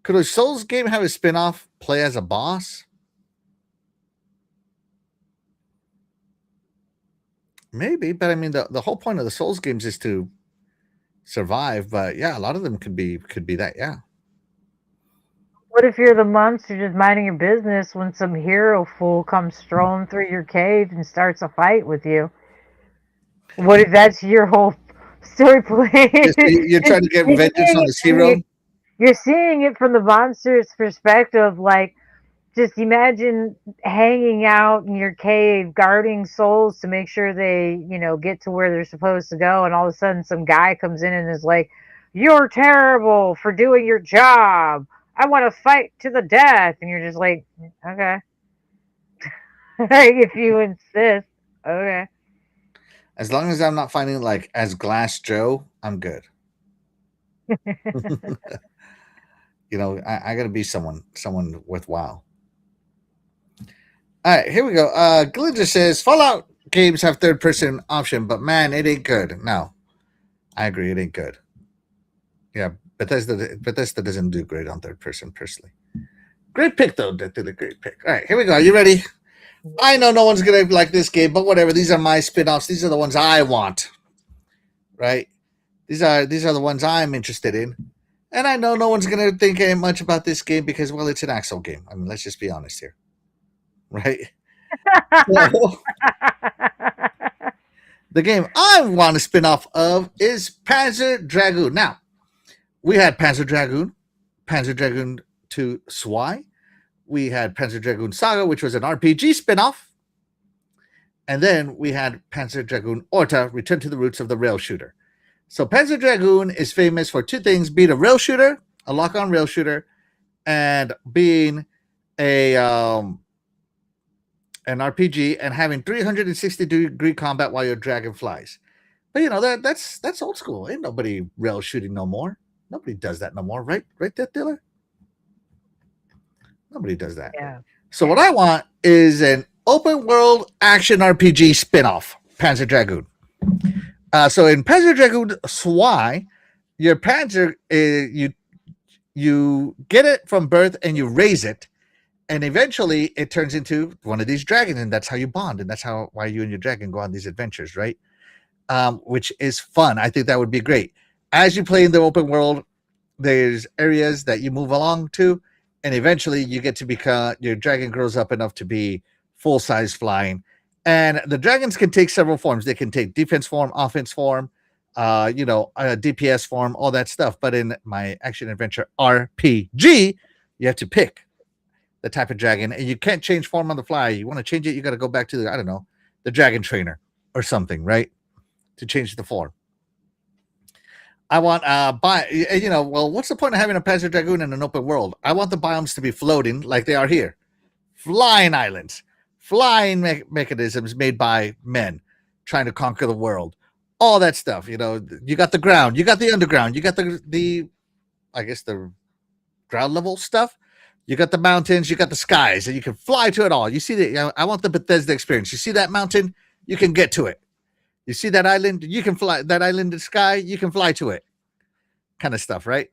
Could a Souls game have a spin-off, play as a boss? Maybe, but I mean the whole point of the Souls games is to survive, but yeah, a lot of them could be that, yeah. What if you're the monster just minding your business when some hero fool comes strolling through your cave and starts a fight with you? What if that's your whole story play? You're trying to get vengeance on this hero? You're seeing it from the monster's perspective, like just imagine hanging out in your cave guarding souls to make sure they, get to where they're supposed to go, and all of a sudden some guy comes in and is like, you're terrible for doing your job. I want to fight to the death. And you're just like, okay. If you insist, okay. As long as I'm not finding like as Glass Joe, I'm good. I gotta be someone worthwhile. All right, here we go. Glinda says Fallout games have third person option, but man, it ain't good. No, I agree, it ain't good. Yeah, Bethesda doesn't do great on third person personally. Great pick though, Deathdealer. Great pick. All right, here we go. Are you ready? I know no one's gonna like this game, but whatever. These are my spin-offs. These are the ones I want. Right? These are the ones I'm interested in. And I know no one's gonna think much about this game because, well, it's an Axel game. I mean, let's just be honest here. Right? So, the game I want to spin off of is Panzer Dragoon. Now, we had Panzer Dragoon 2 Zwei. We had Panzer Dragoon Saga, which was an RPG spin-off. And then we had Panzer Dragoon Orta, Return to the Roots of the Rail Shooter. So Panzer Dragoon is famous for two things: being a rail shooter, a lock-on rail shooter, and being an RPG and having 360-degree combat while your dragon flies. But that's old school. Ain't nobody rail shooting no more. Nobody does that no more, right? Right, Death Dealer? Nobody does that. Yeah. So what I want is an open world action RPG spin-off, Panzer Dragoon. So in Panzer Dragoon Zwei, your Panzer, you you get it from birth and you raise it, and eventually it turns into one of these dragons, and that's how you bond, and that's how why you and your dragon go on these adventures, right? Which is fun. I think that would be great. As you play in the open world, there's areas that you move along to, and eventually you get to become your dragon grows up enough to be full size flying. And the dragons can take several forms. They can take defense form, offense form, DPS form, all that stuff. But in my action adventure RPG, you have to pick the type of dragon, and you can't change form on the fly. You want to change it, you got to go back to the I don't know the dragon trainer or something, right? To change the form. I want well, what's the point of having a Panzer Dragoon in an open world? I want the biomes to be floating like they are here. Flying islands, flying mechanisms made by men trying to conquer the world. All that stuff, you got the ground, you got the underground, you got the I guess the ground level stuff. You got the mountains, you got the skies, and you can fly to it all. You see I want the Bethesda experience. You see that mountain, you can get to it. You see that island, you can fly that island in the sky, you can fly to it. Kind of stuff, right?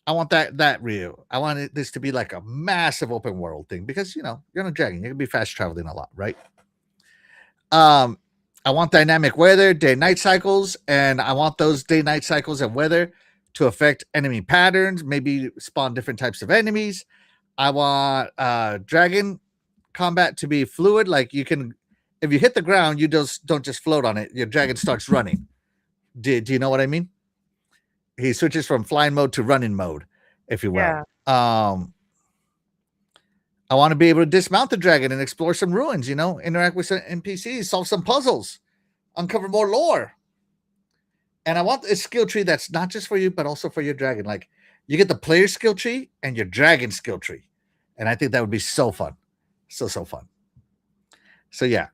I want that real. I want this to be like a massive open world thing because you're on a dragon, you're gonna be fast traveling a lot, right? I want dynamic weather, day-night cycles, and I want those day-night cycles and weather to affect enemy patterns, maybe spawn different types of enemies. I want dragon combat to be fluid, like you can, if you hit the ground, you don't just float on it. Your dragon starts running. Do you know what I mean? He switches from flying mode to running mode, if you will. Yeah. I want to be able to dismount the dragon and explore some ruins, interact with some NPCs, solve some puzzles, uncover more lore. And I want a skill tree that's not just for you, but also for your dragon. Like you get the player skill tree and your dragon skill tree. And I think that would be so fun. So fun. So yeah,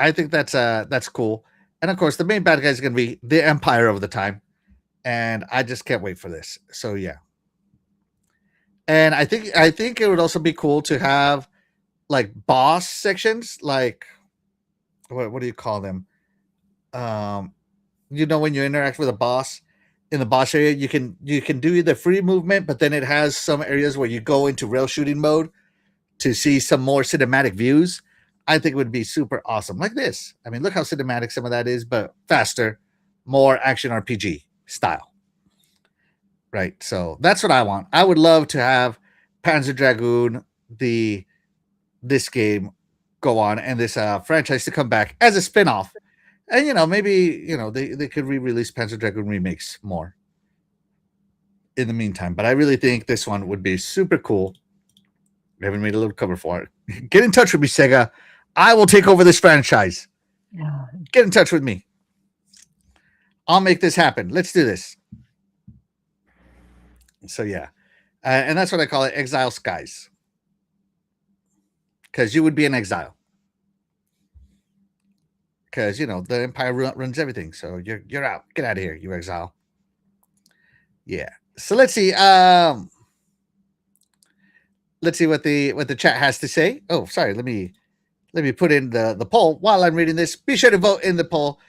I think that's cool. And of course, the main bad guy is going to be the Empire of the time. And I just can't wait for this. So yeah. And I think it would also be cool to have like boss sections, like what do you call them? When you interact with a boss in the boss area, you can do either free movement, but then it has some areas where you go into rail shooting mode to see some more cinematic views. I think it would be super awesome. Like this. I mean, look how cinematic some of that is, but faster, more action RPG style. Right. So that's what I want. I would love to have Panzer Dragoon, this game go on, and this franchise to come back as a spin-off. And maybe they could re-release Panzer Dragoon remakes more in the meantime. But I really think this one would be super cool. I haven't made a little cover for it. Get in touch with me, Sega. I will take over this franchise. Yeah. Get in touch with me. I'll make this happen. Let's do this. So yeah, and that's what I call it, Exile Skies, because you would be in exile. Because the Empire runs everything, so you're out. Get out of here, you exile. Yeah. So let's see. Let's see what the chat has to say. Oh, sorry. Let me put in the poll while I'm reading this. Be sure to vote in the poll.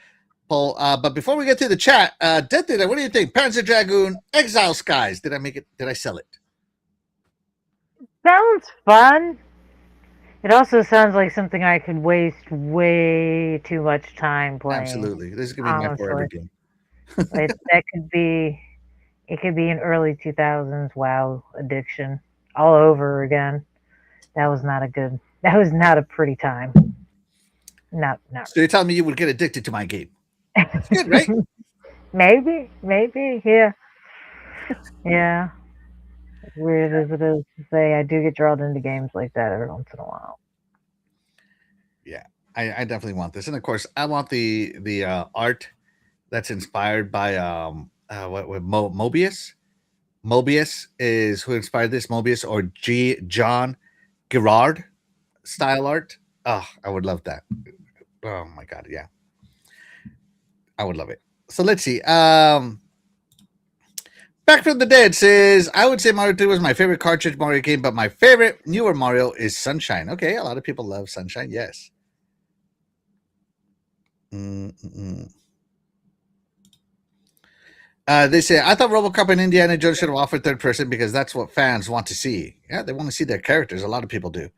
But before we get to the chat, Death Data, what do you think? Panzer Dragoon, Exile Skies. Did I make it? Did I sell it? Sounds fun. It also sounds like something I could waste way too much time playing. Absolutely. This is going to be my forever game. That could be, it could be an early 2000s WoW addiction all over again. That was not a pretty time. Not. So you're telling me you would get addicted to my game? That's good, right? maybe, yeah. Yeah. As weird as it is to say, I do get drawn into games like that every once in a while. Yeah, I definitely want this, and of course, I want the art that's inspired by Mobius. Mobius is who inspired this. Mobius or John Gerard style art. Oh, I would love that. Oh my god, yeah, I would love it. So let's see. Back from the Dead says, I would say Mario 3 was my favorite cartridge Mario game, but my favorite newer Mario is Sunshine. Okay, a lot of people love Sunshine, yes. They say I thought RoboCop and Indiana Jones should have offered third person because that's what fans want to see. Yeah, they want to see their characters. A lot of people do.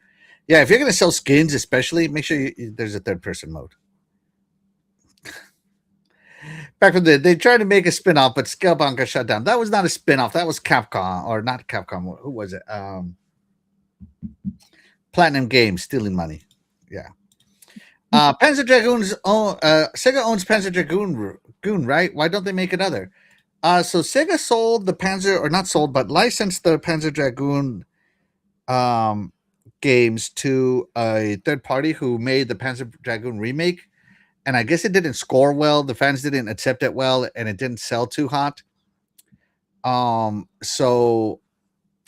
Yeah, if you're gonna sell skins, especially, make sure there's a third person mode. Back from they tried to make a spin-off, but Scalebound got shut down. That was not a spin-off. That was Capcom, or not Capcom. Who was it? Platinum Games stealing money. Yeah. Panzer Dragoon's own Sega owns Panzer Dragoon, right? Why don't they make another? So Sega sold the Panzer, or not sold, but licensed the Panzer Dragoon um, games to a third party who made the Panzer Dragoon remake, and I guess it didn't score well. The fans didn't accept it well, and it didn't sell too hot. So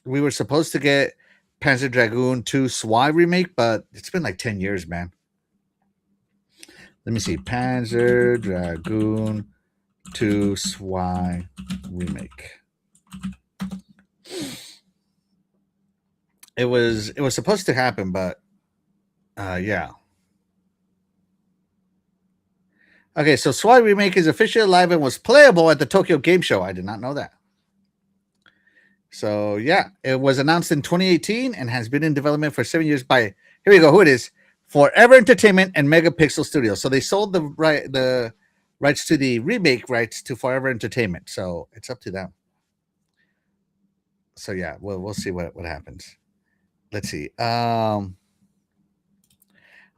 we were supposed to get Panzer Dragoon 2 SWY remake, but it's been like 10 years, man. Let me see. Panzer Dragoon 2 SWY remake. It was supposed to happen, but yeah. Okay, so SWY remake is officially live and was playable at the Tokyo Game Show. I did not know that. So yeah, it was announced in 2018 and has been in development for 7 years by, here we go, who it is, Forever Entertainment and Megapixel Studios. So they sold the rights to the remake rights to Forever Entertainment. So it's up to them. So yeah, we'll see what happens. Let's see. I'd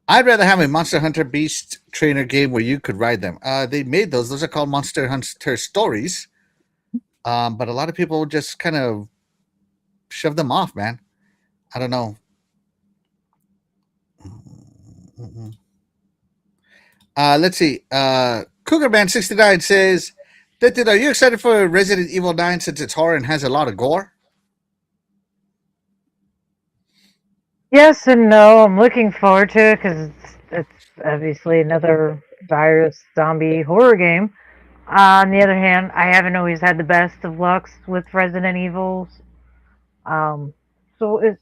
rather have a Monster Hunter Beast trainer game where you could ride them. They made those. Those are called Monster Hunter Stories. But a lot of people just kind of shove them off, man. I don't know. Let's see. Cougar Man 69 says, are you excited for Resident Evil 9 since it's horror and has a lot of gore? Yes and no. I'm looking forward to it because it's obviously another virus zombie horror game. On the other hand, I haven't always had the best of lucks with Resident Evils. So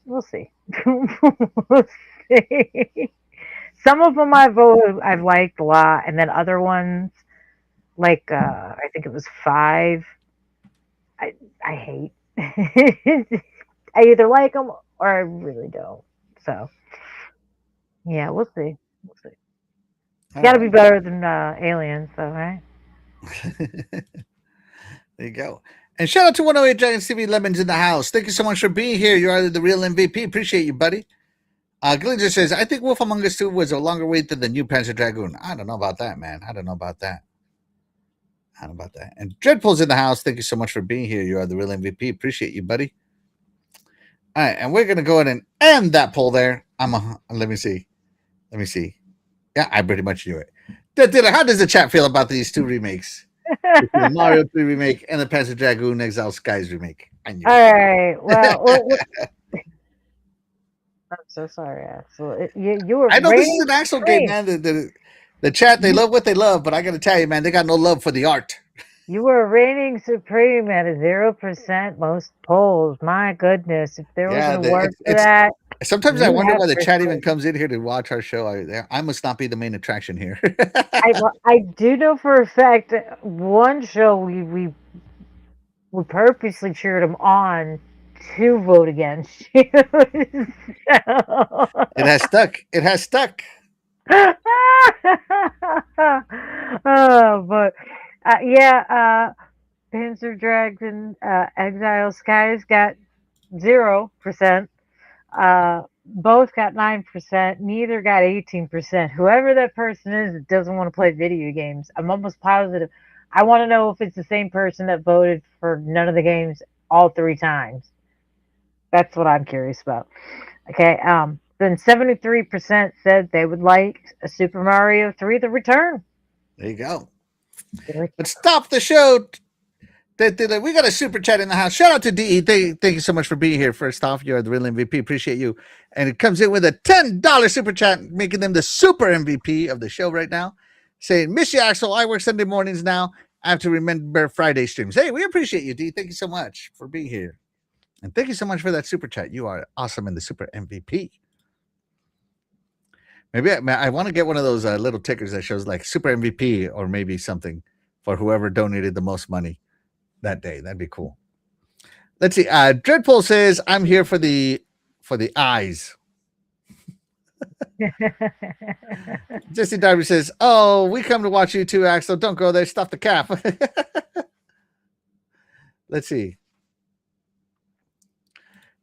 we'll see. We'll see. Some of them I've liked a lot, and then other ones like I think it was 5. I hate. I either like them or I really don't. So yeah, we'll see. We'll see. Got to be better than Aliens, though, right? There you go. And shout out to 108 Giants TV Lemons in the house. Thank you so much for being here. You are the real MVP. Appreciate you, buddy. Gillinger says, I think Wolf Among Us 2 was a longer wait than the new Panzer Dragoon. I don't know about that, man. I don't know about that. And Dreadpool's in the house. Thank you so much for being here. You are the real MVP. Appreciate you, buddy. All right, and we're going to go ahead and end that poll there. Let me see. Yeah, I pretty much knew it. How does the chat feel about these two remakes? The Mario 3 remake and the Panzer Dragoon Exile Skies remake. I knew All right. Well, I'm so sorry, Axel. You were. I know this is an Axel game, man. The chat, they love what they love, but I got to tell you, man, they got no love for the art. You were reigning supreme at a 0% most polls. My goodness, if there was an award for that. Sometimes I wonder why the chat even comes in here to watch our show. I must not be the main attraction here. I do know for a fact one show we purposely cheered him on to vote against you. It has stuck. But yeah, Panzer Dragon Exile Skies got 0%. Both got 9%. Neither got 18%. Whoever that person is that doesn't want to play video games, I'm almost positive. I want to know if it's the same person that voted for none of the games all 3 times. That's what I'm curious about. Okay. Then 73% said they would like a Super Mario 3 The Return. There you go. But stop the show. We got a super chat in the house. Shout out to DE. Thank you so much for being here. First off, you're the real MVP. Appreciate you. And it comes in with a $10 super chat, making them the super MVP of the show right now. Saying, miss you, Axel. I work Sunday mornings now. I have to remember Friday streams. Hey, we appreciate you, D. Thank you so much for being here. And thank you so much for that super chat. You are awesome in the super MVP. Maybe I want to get one of those little tickers that shows like super MVP or maybe something for whoever donated the most money. that day. That'd be cool. Let's see. Dreadpool says, "I'm here for the eyes." Jesse Darby says, "Oh, we come to watch you too, Axel. Don't go there. Stop the cap." Let's see.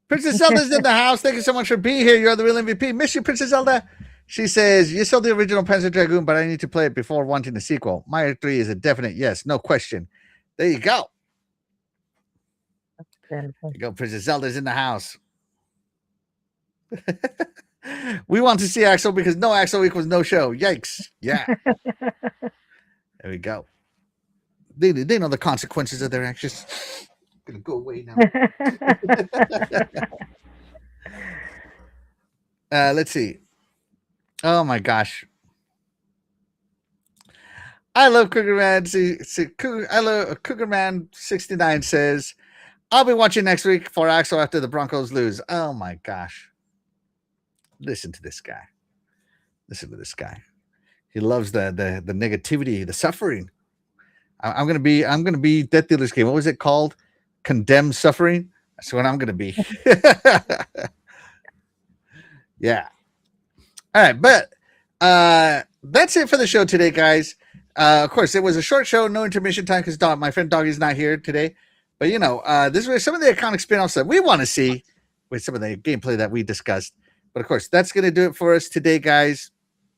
Princess Zelda's in the house. Thank you so much for being here. You're the real MVP. Miss you, Princess Zelda. She says, "You saw the original Panzer Dragoon, but I need to play it before wanting the sequel. Mario 3 is a definite yes, no question." There you go. There you go. Princess Zelda's in the house. We want to see Axel because no Axel equals no show. Yikes. Yeah. There we go. They know the consequences of their actions. I'm going to go away now. Let's see. Oh my gosh. I love Cougar Man. I love Cougar Man 69 says, "I'll be watching next week for Axel after the Broncos lose." Oh my gosh. Listen to this guy. Listen to this guy. He loves the negativity, the suffering. I'm gonna be Death Dealer's game. What was it called? Condemned Suffering. That's what I'm gonna be. Yeah. All right, but that's it for the show today, guys. Of course, it was a short show, no intermission time because my friend Doggy's not here today. But this was some of the iconic spin-offs that we want to see with some of the gameplay that we discussed. But of course, that's going to do it for us today, guys.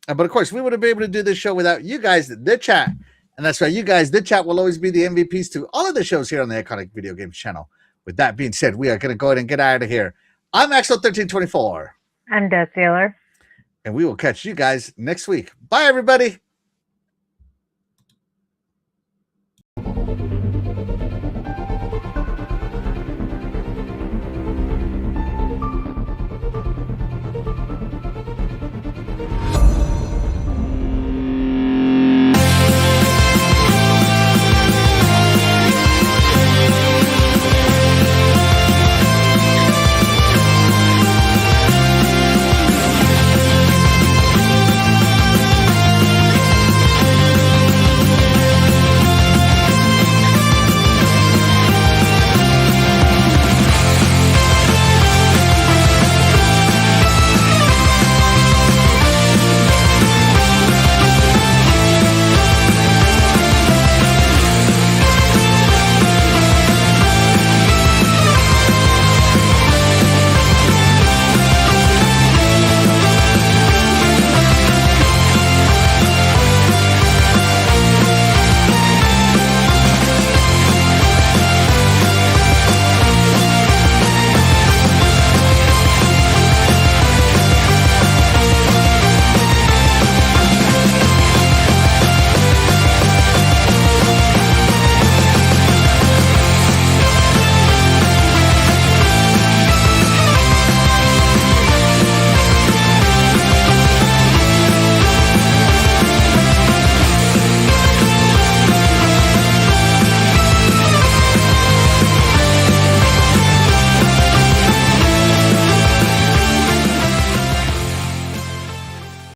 But of course, we wouldn't be able to do this show without you guys, the chat. And that's right, you guys, the chat will always be the MVPs to all of the shows here on the Iconic Video Games channel. With that being said, we are going to go ahead and get out of here. I'm Axel1324. I'm Death Dealer. And we will catch you guys next week. Bye, everybody.